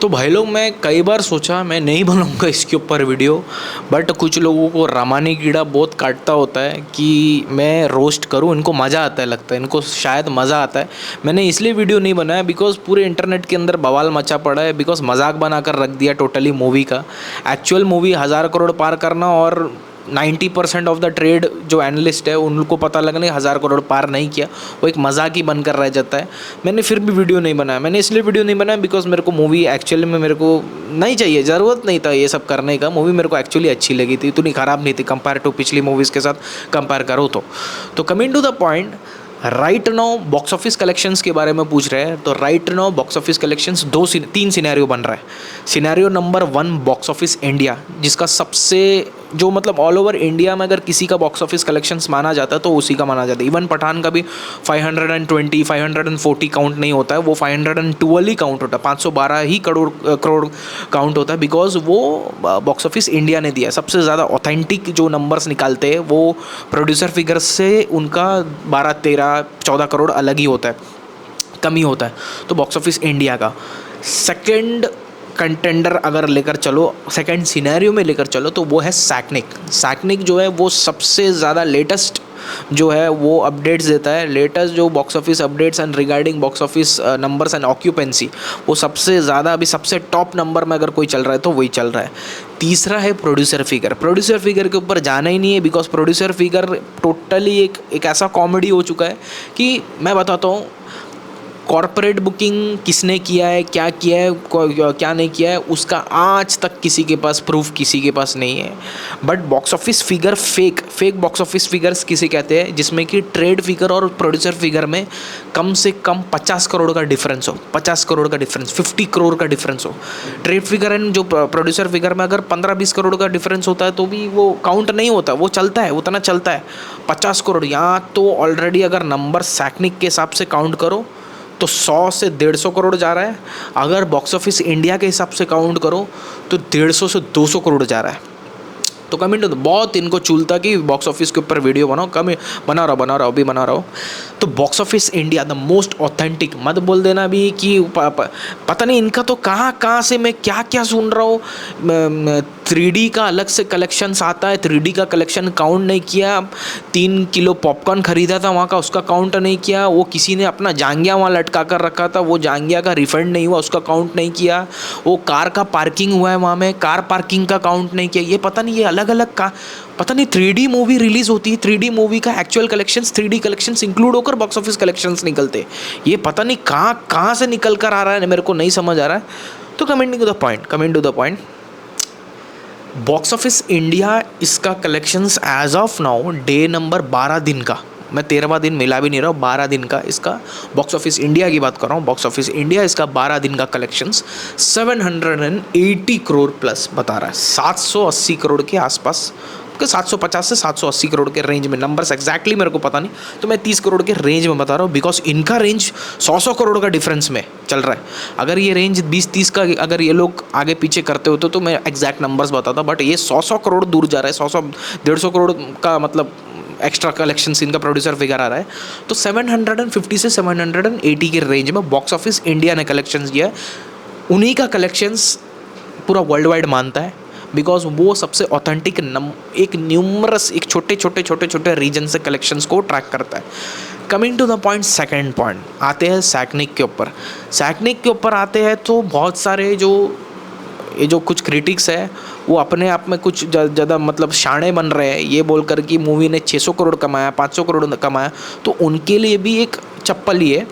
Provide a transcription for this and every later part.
तो भाई लोग, मैं कई बार सोचा मैं नहीं बनाऊंगा इसके ऊपर वीडियो, बट कुछ लोगों को रामानी कीड़ा बहुत काटता होता है कि मैं रोस्ट करूं। इनको मज़ा आता है, लगता है इनको शायद मज़ा आता है। मैंने इसलिए वीडियो नहीं बनाया बिकॉज पूरे इंटरनेट के अंदर बवाल मचा पड़ा है, बिकॉज मजाक बनाकर रख दिया टोटली मूवी का। एक्चुअल मूवी 1,000 करोड़ पार करना और 90% ऑफ द ट्रेड जो एनालिस्ट है उनको पता लगने 1,000 करोड़ पार नहीं किया, वो एक मजाक ही बनकर रह जाता है। मैंने फिर भी वीडियो नहीं बनाया। मैंने इसलिए वीडियो नहीं बनाया बिकॉज मेरे को मूवी एक्चुअली में मेरे को नहीं चाहिए, ज़रूरत नहीं था ये सब करने का। मूवी मेरे को एक्चुअली अच्छी लगी थी, इतनी ख़राब नहीं थी कंपेयर टू पिछली मूवीज़ के साथ कंपेयर करो तो coming to the point, right now box office collections के बारे में पूछ रहे हैं। तो right now box office collections तीन सिनेरियो बन रहा है। Scenario number 1 box office India, जिसका सबसे जो मतलब ऑल ओवर इंडिया में अगर किसी का बॉक्स ऑफिस कलेक्शंस माना जाता है तो उसी का माना जाता है। इवन पठान का भी 520 540 काउंट नहीं होता है, वो 512 ही काउंट होता है, 512 ही करोड़ काउंट होता है, बिकॉज वो बॉक्स ऑफिस इंडिया ने दिया। सबसे ज़्यादा ऑथेंटिक जो नंबर्स निकालते हैं वो प्रोड्यूसर फिगर से उनका 12 13 14 करोड़ अलग ही होता है, कम ही होता है। तो बॉक्स ऑफिस इंडिया का सेकंड कंटेंडर अगर लेकर चलो, सेकंड सिनेरियो में लेकर चलो, तो वो है सैकनिक। सैकनिक जो है वो सबसे ज़्यादा लेटेस्ट जो है वो अपडेट्स देता है, लेटेस्ट जो box office updates and regarding box office numbers and occupancy, वो सबसे ज़्यादा अभी सबसे टॉप नंबर में अगर कोई चल रहा है तो वही चल रहा है। तीसरा है प्रोड्यूसर फिगर। प्रोड्यूसर फिगर के ऊपर जाना ही नहीं है, बिकॉज प्रोड्यूसर फिगर टोटली एक ऐसा कॉमेडी हो चुका है कि मैं बताता हूँ कॉर्पोरेट बुकिंग किसने किया है, क्या किया है, क्या नहीं किया है, उसका आज तक किसी के पास प्रूफ किसी के पास नहीं है। But box office figure fake box office figures किसे कहते हैं, जिसमें कि ट्रेड फिगर और प्रोड्यूसर फिगर में कम से कम 50 करोड़ का डिफरेंस हो, 50 करोड़ का डिफरेंस, 50 करोड़ का डिफरेंस हो। ट्रेड फिगर एंड जो प्रोड्यूसर फिगर में अगर 15-20 करोड़ का डिफरेंस होता है तो भी वो काउंट नहीं होता, वो चलता है, उतना चलता है। 50 करोड़ यहाँ तो ऑलरेडी अगर नंबर सैकनिक के हिसाब से काउंट करो तो 100 से 150 करोड़ जा रहा है। अगर बॉक्स ऑफिस इंडिया के हिसाब से काउंट करो तो 150 से 200 करोड़ जा रहा है। तो कमेंट तो बहुत इनको चूलता कि बॉक्स ऑफिस के ऊपर वीडियो बनाओ, कम बना रहा हूँ अभी बना रहा हूँ। तो box office India the most authentic, मत बोल देना अभी कि पता नहीं इनका तो कहाँ से मैं क्या क्या सुन रहा हूँ। 3D का अलग से कलेक्शंस आता है, 3D का कलेक्शन काउंट नहीं किया। 3 किलो पॉपकॉर्न खरीदा था वहाँ का, उसका काउंट नहीं किया। वो किसी ने अपना जांघिया वहाँ लटका कर रखा था, वो जांघिया का रिफंड नहीं हुआ, उसका काउंट नहीं किया। वो कार का पार्किंग हुआ है वहाँ में, कार पार्किंग का काउंट नहीं किया। ये पता नहीं, ये अलग अलग का पता नहीं 3D मूवी रिलीज होती है, 3D मूवी का actual collections 3D collections include होकर बॉक्स ऑफिस कलेक्शंस निकलते। ये पता नहीं कहाँ से निकल कर आ रहा है, मेरे को नहीं समझ आ रहा है। तो coming to the point, box office India इसका collections as of now day number 12 दिन का, मैं 13वां दिन मिला भी नहीं रहा हूँ, 12 दिन का इसका बॉक्स ऑफिस इंडिया की बात कर रहा हूँ। बॉक्स ऑफिस इंडिया इसका 12 दिन का कलेक्शंस 780 करोड़ प्लस बता रहा है, 780 करोड़ के आसपास, 750 से 780 करोड़ के रेंज में। नंबर्स एग्जैक्टली मेरे को पता नहीं, तो मैं 30 करोड़ के रेंज में बता रहा हूँ, बिकॉज इनका रेंज 100 करोड़ का डिफरेंस में चल रहा है। अगर ये रेंज 20-30 का अगर ये लोग आगे पीछे करते होते तो मैं एग्जैक्ट नंबर्स बताता, बट ये 100 करोड़ दूर जा रहा है, 100-150 करोड़ का मतलब एक्स्ट्रा कलेक्शंस इनका प्रोड्यूसर फिगर आ रहा है। तो 750 से 780 के रेंज में बॉक्स ऑफिस इंडिया ने कलेक्शंस किया है। उन्हीं का कलेक्शंस पूरा वर्ल्ड वाइड मानता है, बिकॉज वो सबसे ऑथेंटिक एक छोटे रीजन से कलेक्शंस को ट्रैक करता है। Coming to the point, second point आते हैं सैकनिक के ऊपर। सैकनिक के ऊपर आते हैं तो बहुत सारे जो कुछ क्रिटिक्स है वो अपने आप में कुछ ज़्यादा मतलब शाणे बन रहे हैं, ये बोलकर कि मूवी ने 600 करोड़ कमाया, 500 करोड़ कमाया, तो उनके लिए भी एक चप्पल ही है।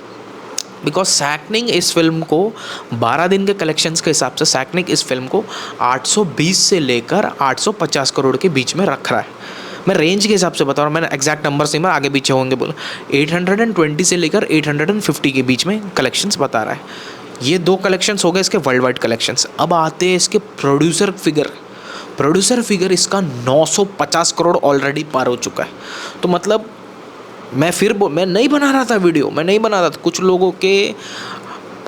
बिकॉज सैकनिक इस फिल्म को 12 दिन के कलेक्शंस के हिसाब से सैकनिक इस फिल्म को 820 से लेकर 850 करोड़ के बीच में रख रहा है। मैं रेंज के हिसाब से बता रहा हूँ, मैंने एग्जैक्ट नंबर से मैं आगे पीछे होंगे बोला, 820 से लेकर 850 के बीच में कलेक्शंस बता रहा है। ये 2 कलेक्शंस हो गए इसके वर्ल्ड वाइड कलेक्शंस। अब आते हैं इसके प्रोड्यूसर फिगर इसका 950 करोड़ ऑलरेडी पार हो चुका है। तो मतलब मैं नहीं बना रहा था वीडियो, मैं नहीं बना रहा था। कुछ लोगों के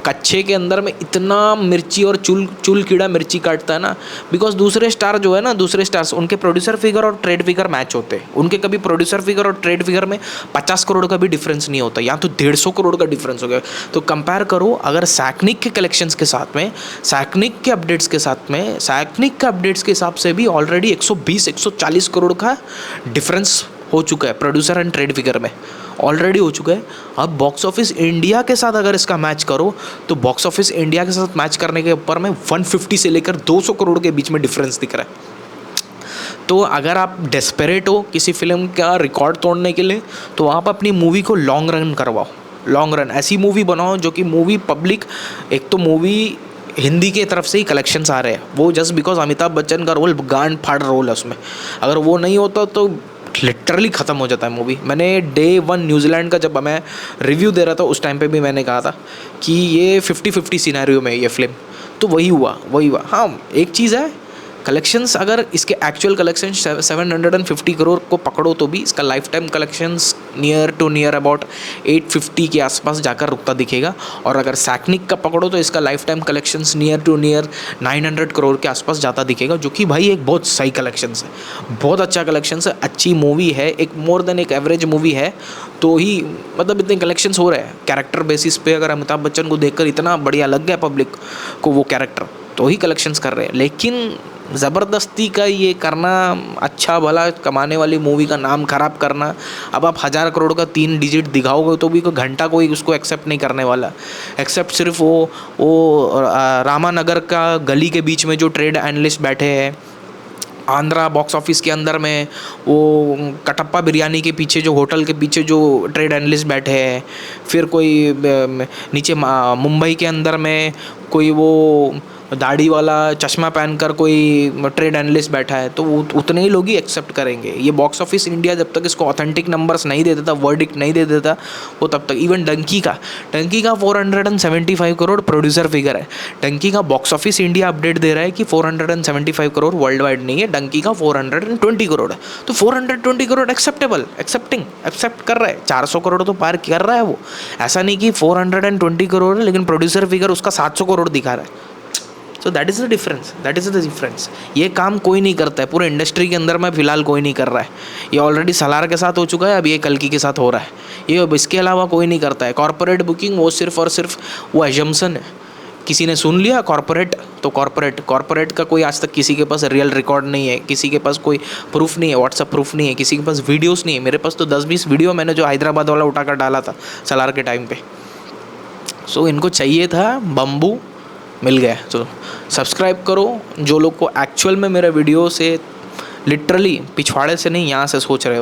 कच्चे के अंदर में इतना मिर्ची और चुल कीड़ा मिर्ची काटता है ना, बिकॉज दूसरे स्टार जो है ना, दूसरे स्टार्स उनके प्रोड्यूसर फिगर और ट्रेड फिगर मैच होते हैं, उनके कभी प्रोड्यूसर फिगर और ट्रेड फिगर में 50 करोड़ का भी डिफरेंस नहीं होता, या तो 150 करोड़ का डिफरेंस हो गया। तो कंपेयर करो अगर सैकनिक के कलेक्शंस के साथ में, सैकनिक के अपडेट्स के साथ में, सैकनिक के अपडेट्स के हिसाब से भी ऑलरेडी 120-140 करोड़ का डिफरेंस हो चुका है प्रोड्यूसर एंड ट्रेड फिगर में, ऑलरेडी हो चुका है। अब बॉक्स ऑफिस इंडिया के साथ अगर इसका मैच करो तो बॉक्स ऑफिस इंडिया के साथ मैच करने के ऊपर में 150 से लेकर 200 करोड़ के बीच में डिफरेंस दिख रहा है। तो अगर आप डेस्परेट हो किसी फिल्म का रिकॉर्ड तोड़ने के लिए, तो आप अपनी मूवी को लॉन्ग रन करवाओ, लॉन्ग रन ऐसी मूवी बनाओ जो कि मूवी पब्लिक, एक तो मूवी हिंदी की तरफ से ही कलेक्शंस आ रहे हैं, वो जस्ट बिकॉज अमिताभ बच्चन का रोल गांड फाड़ रोल है उसमें, अगर वो नहीं होता तो लिटरली ख़त्म हो जाता है मूवी। मैंने डे 1 न्यूजीलैंड का जब मैं रिव्यू दे रहा था उस टाइम पे भी मैंने कहा था कि ये 50-50 सिनेरियो में ये फिल्म, तो वही हुआ। हाँ, एक चीज़ है, कलेक्शंस अगर इसके एक्चुअल कलेक्शंस 750 करोड़ को पकड़ो तो भी इसका life time collections near about 850 के आसपास जाकर रुकता दिखेगा, और अगर सैकनिक का पकड़ो तो इसका life time collections near 900 crore के आसपास जाता दिखेगा, जो कि भाई एक बहुत सही कलेक्शंस है, बहुत अच्छा कलेक्शंस है, अच्छी मूवी है, एक मोर देन एक एवरेज मूवी है, तो ही मतलब इतने कलेक्शंस हो रहे हैं। कैरेक्टर बेसिस पे अगर अमिताभ बच्चन को देखकर इतना बढ़िया लग गया पब्लिक को वो कैरेक्टर, तो ही कलेक्शंस कर रहे हैं। लेकिन ज़बरदस्ती का ये करना, अच्छा भला कमाने वाली मूवी का नाम ख़राब करना, अब आप 1000 करोड़ का 3 डिजिट दिखाओगे तो भी कोई घंटा कोई उसको एक्सेप्ट नहीं करने वाला, एक्सेप्ट सिर्फ वो रामानगर का गली के बीच में जो ट्रेड एनालिस्ट बैठे हैं, आंध्रा बॉक्स ऑफिस के अंदर में वो कटप्पा बिरयानी के पीछे जो होटल के पीछे जो ट्रेड एनालिस्ट बैठे हैं, फिर कोई नीचे मुंबई के अंदर में कोई वो दाढ़ी वाला चश्मा पहनकर कोई ट्रेड एनालिस्ट बैठा है, तो उतने ही लोग ही एक्सेप्ट करेंगे। ये बॉक्स ऑफिस इंडिया जब तक इसको ऑथेंटिक नंबर्स नहीं दे देता, वर्डिक्ट नहीं दे देता, वो तब तक। इवन डंकी का 475 करोड़ प्रोड्यूसर फिगर है, डंकी का बॉक्स ऑफिस इंडिया अपडेट दे रहा है कि 475 करोड़ वर्ल्ड वाइड नहीं है, डंकी का 420 करोड़ है, तो 420 करोड़ एक्सेप्ट कर रहा है, 400 करोड़ तो पार कर रहा है वो। ऐसा नहीं कि 420 करोड़ है लेकिन प्रोड्यूसर फिगर उसका 700 करोड़ दिखा रहा है। So that is the difference. ये काम कोई नहीं करता है पूरे इंडस्ट्री के अंदर में, फ़िलहाल कोई नहीं कर रहा है। ये ऑलरेडी सलार के साथ हो चुका है, अब ये कल्कि के साथ हो रहा है, ये अब इसके अलावा कोई नहीं करता है। कॉर्पोरेट बुकिंग वो सिर्फ और सिर्फ वो एजम्पशन है, किसी ने सुन लिया कॉर्पोरेट तो कॉर्पोरेट का कोई आज तक किसी के पास रियल रिकॉर्ड नहीं है, किसी के पास कोई प्रूफ नहीं है, व्हाट्सअप प्रूफ नहीं है, किसी के पास वीडियोस नहीं है। मेरे पास तो 10-20 वीडियो मैंने जो हैदराबाद वाला उठाकर डाला था सलार के टाइम पे। सो इनको चाहिए था बम्बू, मिल गया। तो सब्सक्राइब करो जो लोग को एक्चुअल में मेरे वीडियो से लिटरली पिछवाड़े से नहीं, यहाँ से सोच रहे हो।